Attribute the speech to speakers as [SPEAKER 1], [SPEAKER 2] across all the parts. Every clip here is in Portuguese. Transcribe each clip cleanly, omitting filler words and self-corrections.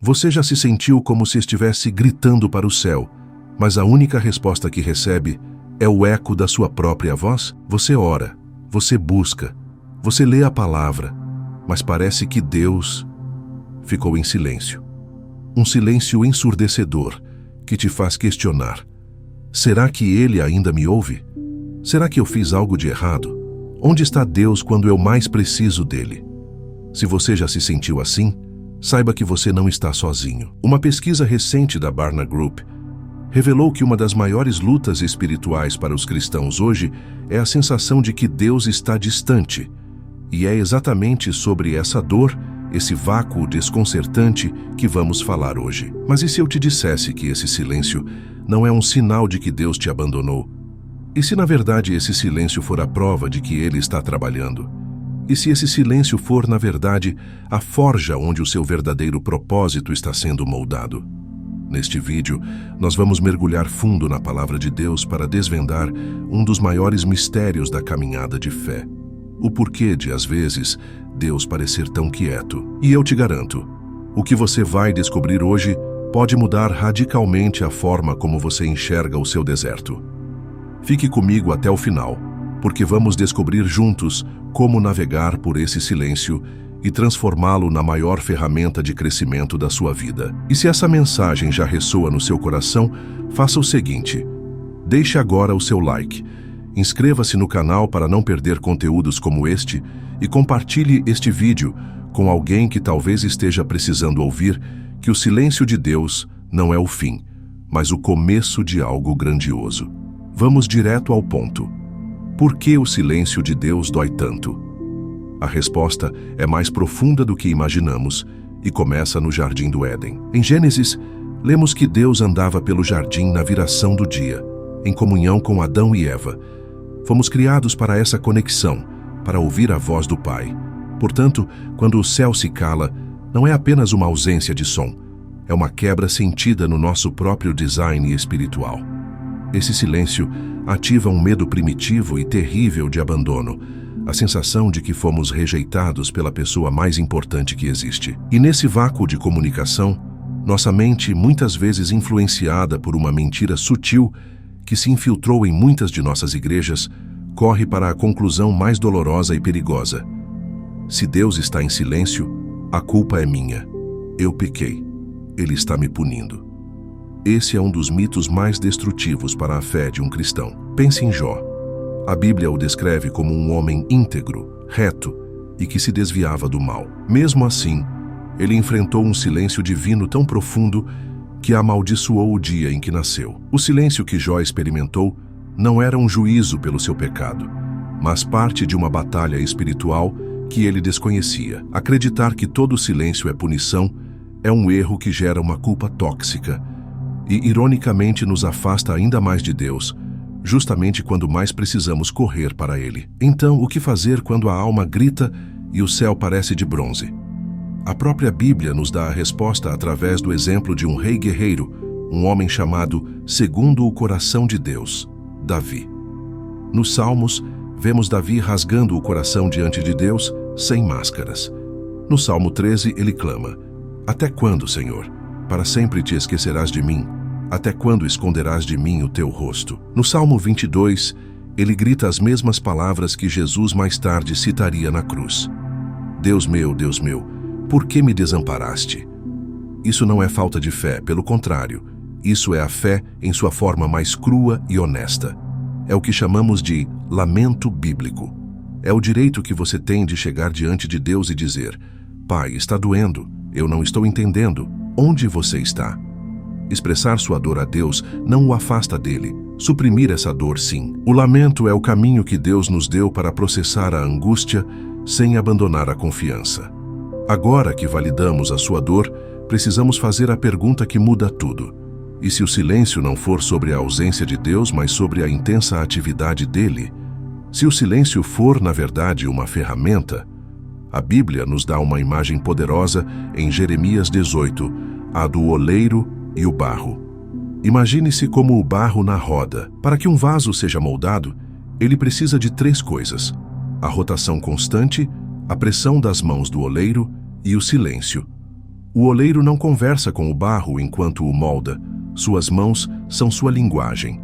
[SPEAKER 1] Você já se sentiu como se estivesse gritando para o céu, mas a única resposta que recebe é o eco da sua própria voz? Você ora, você busca, você lê a palavra, mas parece que Deus ficou em silêncio. Um silêncio ensurdecedor que te faz questionar: será que Ele ainda me ouve? Será que eu fiz algo de errado? Onde está Deus quando eu mais preciso dele? Se você já se sentiu assim, saiba que você não está sozinho. Uma pesquisa recente da Barna Group revelou que uma das maiores lutas espirituais para os cristãos hoje é a sensação de que Deus está distante. E é exatamente sobre essa dor, esse vácuo desconcertante, que vamos falar hoje. Mas e se eu te dissesse que esse silêncio não é um sinal de que Deus te abandonou? E se na verdade esse silêncio for a prova de que Ele está trabalhando? E se esse silêncio for, na verdade, a forja onde o seu verdadeiro propósito está sendo moldado? Neste vídeo, nós vamos mergulhar fundo na palavra de Deus para desvendar um dos maiores mistérios da caminhada de fé. O porquê de, às vezes, Deus parecer tão quieto. E eu te garanto, o que você vai descobrir hoje pode mudar radicalmente a forma como você enxerga o seu deserto. Fique comigo até o final, porque vamos descobrir juntos como navegar por esse silêncio e transformá-lo na maior ferramenta de crescimento da sua vida. E se essa mensagem já ressoa no seu coração, faça o seguinte: deixe agora o seu like, inscreva-se no canal para não perder conteúdos como este e compartilhe este vídeo com alguém que talvez esteja precisando ouvir que o silêncio de Deus não é o fim, mas o começo de algo grandioso. Vamos direto ao ponto. Por que o silêncio de Deus dói tanto? A resposta é mais profunda do que imaginamos e começa no Jardim do Éden. Em Gênesis, lemos que Deus andava pelo jardim na viração do dia, em comunhão com Adão e Eva. Fomos criados para essa conexão, para ouvir a voz do Pai. Portanto, quando o céu se cala, não é apenas uma ausência de som, é uma quebra sentida no nosso próprio design espiritual. Esse silêncio ativa um medo primitivo e terrível de abandono, a sensação de que fomos rejeitados pela pessoa mais importante que existe. E nesse vácuo de comunicação, nossa mente, muitas vezes influenciada por uma mentira sutil que se infiltrou em muitas de nossas igrejas, corre para a conclusão mais dolorosa e perigosa: se Deus está em silêncio, a culpa é minha. Eu pequei. Ele está me punindo. Esse é um dos mitos mais destrutivos para a fé de um cristão. Pense em Jó. A Bíblia o descreve como um homem íntegro, reto e que se desviava do mal. Mesmo assim, ele enfrentou um silêncio divino tão profundo que amaldiçoou o dia em que nasceu. O silêncio que Jó experimentou não era um juízo pelo seu pecado, mas parte de uma batalha espiritual que ele desconhecia. Acreditar que todo silêncio é punição é um erro que gera uma culpa tóxica e, ironicamente, nos afasta ainda mais de Deus, justamente quando mais precisamos correr para Ele. Então, o que fazer quando a alma grita e o céu parece de bronze? A própria Bíblia nos dá a resposta através do exemplo de um rei guerreiro, um homem chamado segundo o coração de Deus, Davi. Nos Salmos, vemos Davi rasgando o coração diante de Deus, sem máscaras. No Salmo 13, ele clama: até quando, Senhor? Para sempre te esquecerás de mim? Até quando esconderás de mim o teu rosto? No Salmo 22, ele grita as mesmas palavras que Jesus mais tarde citaria na cruz: Deus meu, por que me desamparaste? Isso não é falta de fé, pelo contrário, isso é a fé em sua forma mais crua e honesta. É o que chamamos de lamento bíblico. É o direito que você tem de chegar diante de Deus e dizer: Pai, está doendo, eu não estou entendendo, onde você está? Expressar sua dor a Deus não o afasta dele. Suprimir essa dor, sim. O lamento é o caminho que Deus nos deu para processar a angústia sem abandonar a confiança. Agora que validamos a sua dor, precisamos fazer a pergunta que muda tudo. E se o silêncio não for sobre a ausência de Deus, mas sobre a intensa atividade dele? Se o silêncio for, na verdade, uma ferramenta? A Bíblia nos dá uma imagem poderosa em Jeremias 18, a do oleiro e o barro. Imagine-se como o barro na roda. Para que um vaso seja moldado, ele precisa de 3 coisas: a rotação constante, a pressão das mãos do oleiro e o silêncio. O oleiro não conversa com o barro enquanto o molda. Suas mãos são sua linguagem.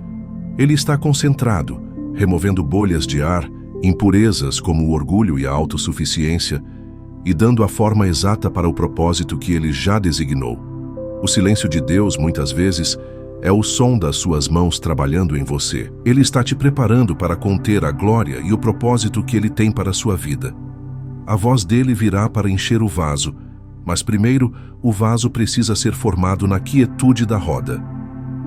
[SPEAKER 1] Ele está concentrado, removendo bolhas de ar, impurezas como o orgulho e a autossuficiência, e dando a forma exata para o propósito que ele já designou. O silêncio de Deus, muitas vezes, é o som das suas mãos trabalhando em você. Ele está te preparando para conter a glória e o propósito que ele tem para a sua vida. A voz dele virá para encher o vaso, mas primeiro o vaso precisa ser formado na quietude da roda.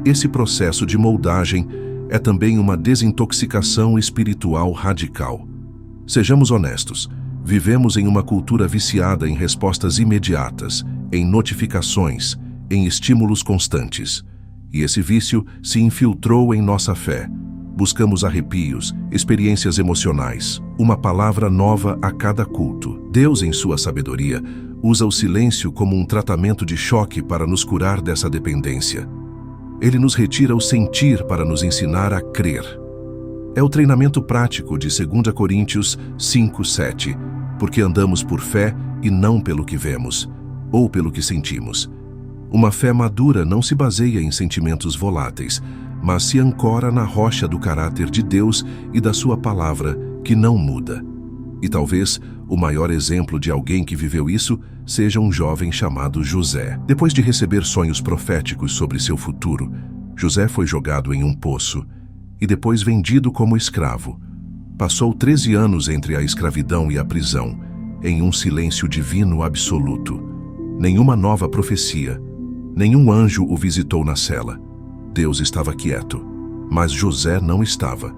[SPEAKER 1] Esse processo de moldagem é também uma desintoxicação espiritual radical. Sejamos honestos, vivemos em uma cultura viciada em respostas imediatas, em notificações, em estímulos constantes. E esse vício se infiltrou em nossa fé. Buscamos arrepios, experiências emocionais, uma palavra nova a cada culto. Deus, em sua sabedoria, usa o silêncio como um tratamento de choque para nos curar dessa dependência. Ele nos retira o sentir para nos ensinar a crer. É o treinamento prático de 2 Coríntios 5:7, porque andamos por fé e não pelo que vemos, ou pelo que sentimos. Uma fé madura não se baseia em sentimentos voláteis, mas se ancora na rocha do caráter de Deus e da sua palavra, que não muda. E talvez o maior exemplo de alguém que viveu isso seja um jovem chamado José. Depois de receber sonhos proféticos sobre seu futuro, José foi jogado em um poço e depois vendido como escravo. Passou 13 anos entre a escravidão e a prisão, em um silêncio divino absoluto. Nenhuma nova profecia, nenhum anjo o visitou na cela. Deus estava quieto, mas José não estava.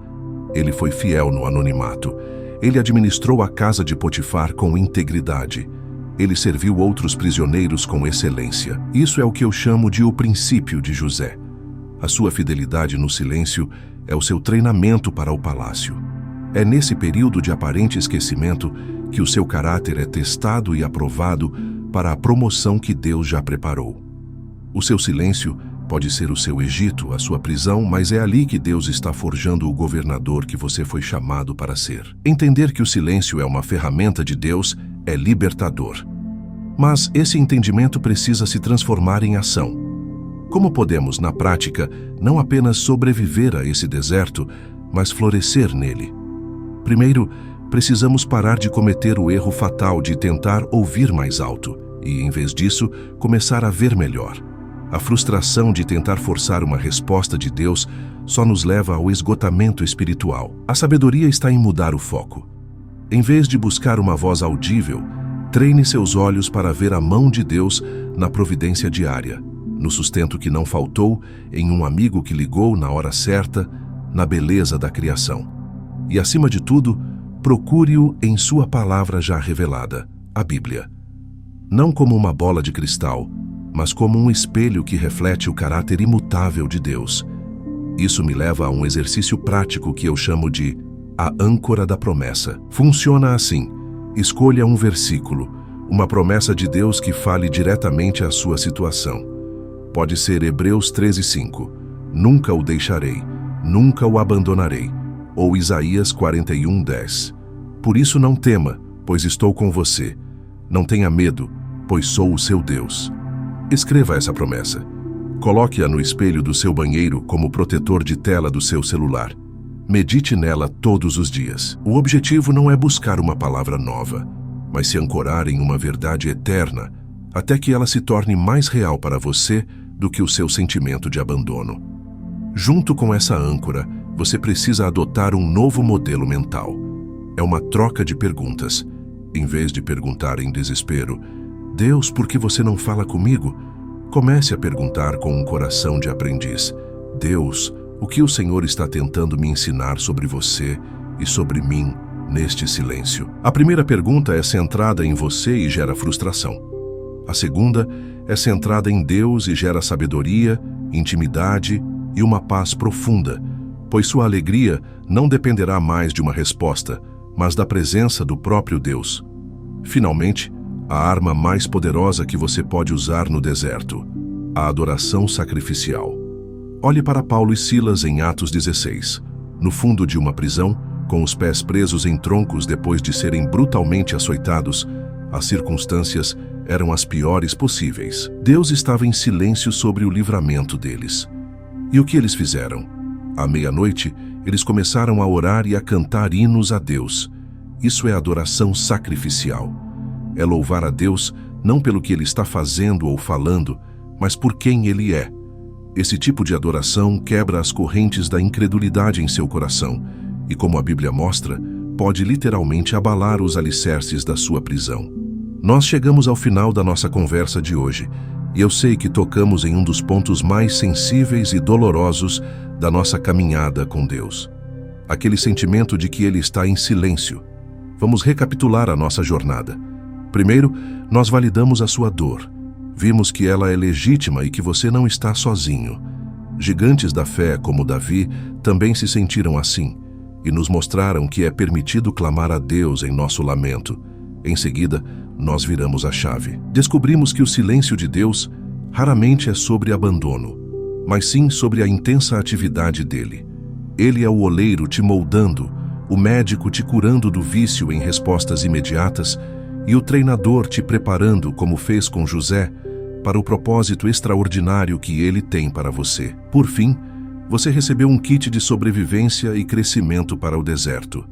[SPEAKER 1] Ele foi fiel no anonimato. Ele administrou a casa de Potifar com integridade. Ele serviu outros prisioneiros com excelência. Isso é o que eu chamo de o princípio de José. A sua fidelidade no silêncio é o seu treinamento para o palácio. É nesse período de aparente esquecimento que o seu caráter é testado e aprovado para a promoção que Deus já preparou. O seu silêncio pode ser o seu Egito, a sua prisão, mas é ali que Deus está forjando o governador que você foi chamado para ser. Entender que o silêncio é uma ferramenta de Deus é libertador. Mas esse entendimento precisa se transformar em ação. Como podemos, na prática, não apenas sobreviver a esse deserto, mas florescer nele? Primeiro, precisamos parar de cometer o erro fatal de tentar ouvir mais alto e, em vez disso, começar a ver melhor. A frustração de tentar forçar uma resposta de Deus só nos leva ao esgotamento espiritual. A sabedoria está em mudar o foco. Em vez de buscar uma voz audível, treine seus olhos para ver a mão de Deus na providência diária, no sustento que não faltou, em um amigo que ligou na hora certa, na beleza da criação. E, acima de tudo, procure-o em sua palavra já revelada, a Bíblia. Não como uma bola de cristal, mas como um espelho que reflete o caráter imutável de Deus. Isso me leva a um exercício prático que eu chamo de a âncora da promessa. Funciona assim: escolha um versículo, uma promessa de Deus que fale diretamente à sua situação. Pode ser Hebreus 13:5, nunca o deixarei, nunca o abandonarei, ou Isaías 41:10. Por isso não tema, pois estou com você. Não tenha medo, pois sou o seu Deus. Escreva essa promessa. Coloque-a no espelho do seu banheiro como protetor de tela do seu celular. Medite nela todos os dias. O objetivo não é buscar uma palavra nova, mas se ancorar em uma verdade eterna, até que ela se torne mais real para você do que o seu sentimento de abandono. Junto com essa âncora, você precisa adotar um novo modelo mental. É uma troca de perguntas. Em vez de perguntar em desespero, Deus, por que você não fala comigo? Comece a perguntar com um coração de aprendiz. Deus, o que o Senhor está tentando me ensinar sobre você e sobre mim neste silêncio? A primeira pergunta é centrada em você e gera frustração. A segunda é centrada em Deus e gera sabedoria, intimidade e uma paz profunda, pois sua alegria não dependerá mais de uma resposta, mas da presença do próprio Deus. Finalmente, a arma mais poderosa que você pode usar no deserto, a adoração sacrificial. Olhe para Paulo e Silas em Atos 16, no fundo de uma prisão, com os pés presos em troncos depois de serem brutalmente açoitados. As circunstâncias eram as piores possíveis. Deus estava em silêncio sobre o livramento deles. E o que eles fizeram? À meia-noite, eles começaram a orar e a cantar hinos a Deus. Isso é adoração sacrificial. É louvar a Deus não pelo que Ele está fazendo ou falando, mas por quem Ele é. Esse tipo de adoração quebra as correntes da incredulidade em seu coração e, como a Bíblia mostra, pode literalmente abalar os alicerces da sua prisão. Nós chegamos ao final da nossa conversa de hoje e eu sei que tocamos em um dos pontos mais sensíveis e dolorosos da nossa caminhada com Deus. Aquele sentimento de que Ele está em silêncio. Vamos recapitular a nossa jornada. Primeiro, nós validamos a sua dor. Vimos que ela é legítima e que você não está sozinho. Gigantes da fé, como Davi, também se sentiram assim e nos mostraram que é permitido clamar a Deus em nosso lamento. Em seguida, nós viramos a chave. Descobrimos que o silêncio de Deus raramente é sobre abandono, mas sim sobre a intensa atividade dele. Ele é o oleiro te moldando, o médico te curando do vício em respostas imediatas e o treinador te preparando, como fez com José, para o propósito extraordinário que ele tem para você. Por fim, você recebeu um kit de sobrevivência e crescimento para o deserto.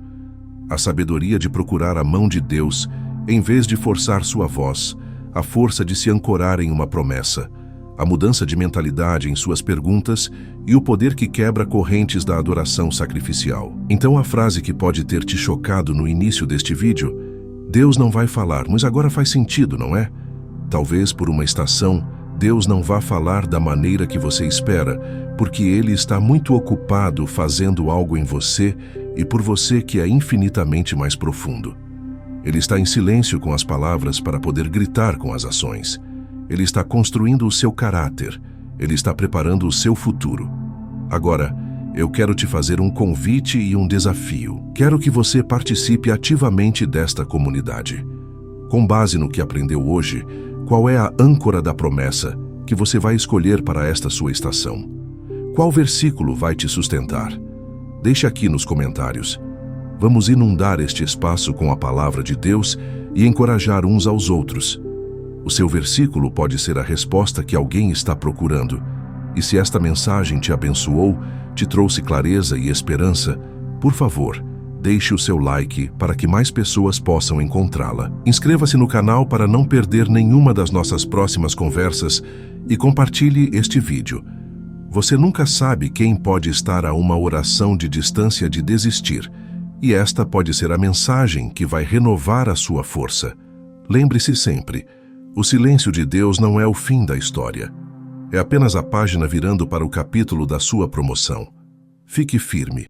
[SPEAKER 1] A sabedoria de procurar a mão de Deus, em vez de forçar sua voz, a força de se ancorar em uma promessa, a mudança de mentalidade em suas perguntas e o poder que quebra correntes da adoração sacrificial. Então a frase que pode ter te chocado no início deste vídeo, Deus não vai falar, mas agora faz sentido, não é? Talvez por uma estação, Deus não vá falar da maneira que você espera, porque Ele está muito ocupado fazendo algo em você e por você que é infinitamente mais profundo. Ele está em silêncio com as palavras para poder gritar com as ações. Ele está construindo o seu caráter. Ele está preparando o seu futuro. Agora, eu quero te fazer um convite e um desafio. Quero que você participe ativamente desta comunidade. Com base no que aprendeu hoje, qual é a âncora da promessa que você vai escolher para esta sua estação? Qual versículo vai te sustentar? Deixe aqui nos comentários. Vamos inundar este espaço com a palavra de Deus e encorajar uns aos outros. O seu versículo pode ser a resposta que alguém está procurando. E se esta mensagem te abençoou, te trouxe clareza e esperança, por favor, deixe o seu like para que mais pessoas possam encontrá-la. Inscreva-se no canal para não perder nenhuma das nossas próximas conversas e compartilhe este vídeo. Você nunca sabe quem pode estar a uma oração de distância de desistir, e esta pode ser a mensagem que vai renovar a sua força. Lembre-se sempre, o silêncio de Deus não é o fim da história. É apenas a página virando para o capítulo da sua promoção. Fique firme.